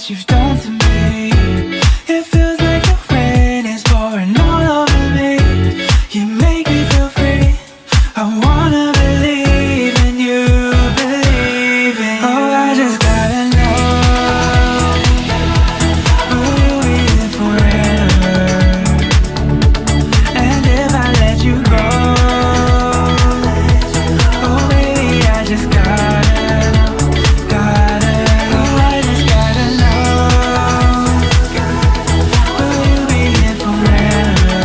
what you've done to me. It feels like the rain is pouring all over me. You make me feel free. I wanna believe in you, believe in you. Oh, I just gotta know, will you be here forever? And if I let you go, oh baby, I just gotta know, gotta know. I just gotta know, will you be here forever?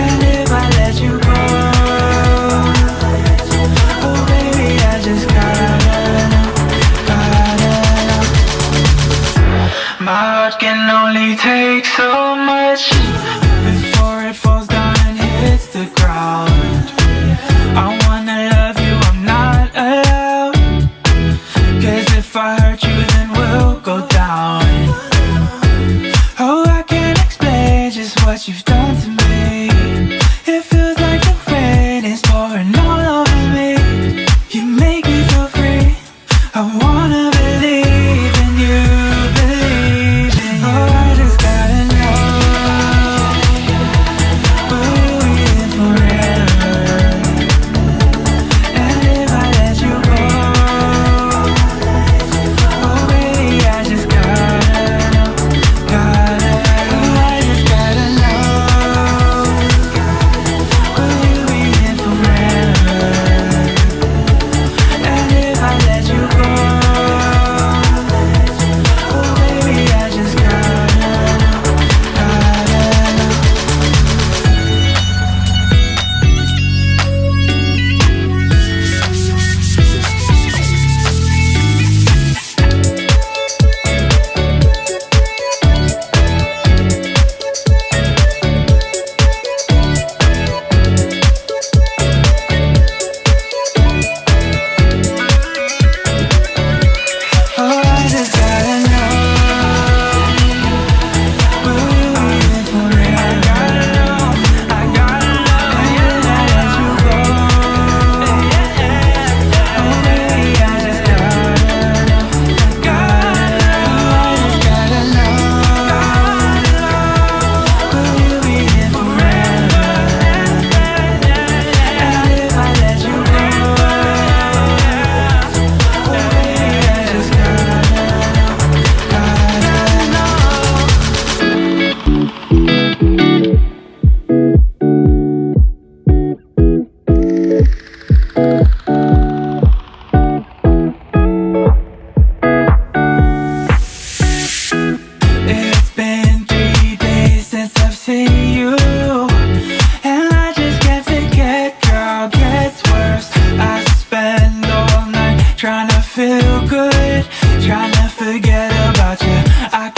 And if I let you go, oh baby, I just gotta know, gotta know. My heart can only take so much before it falls down and hits the ground. I wanna love you, I'm not allowed, 'cause if I hurt you then we'll go down. Oh, I can't explain just what you've done to me. It feels like the rain is pouring all over me. You make me feel free. I wanna believe in you, believe in you. Oh, I just gotta know, will you be here forever? And if I let you go, oh baby, I just gotta know, gotta know. I just gotta know, will you be here forever? And if I let you go, oh baby, I just gotta know, gotta know. Oh, I just gotta know, will you be here forever? I gotta know, I gotta know. And if I let you go, oh baby, I just gotta know, gotta know. I just gotta know, will you be here forever? And if I let you go, oh baby, I just gotta know, It's been 3 days since I've seen you, and I just can't forget, girl, gets worse. I spend all night trying to feel good, trying to forget about you. I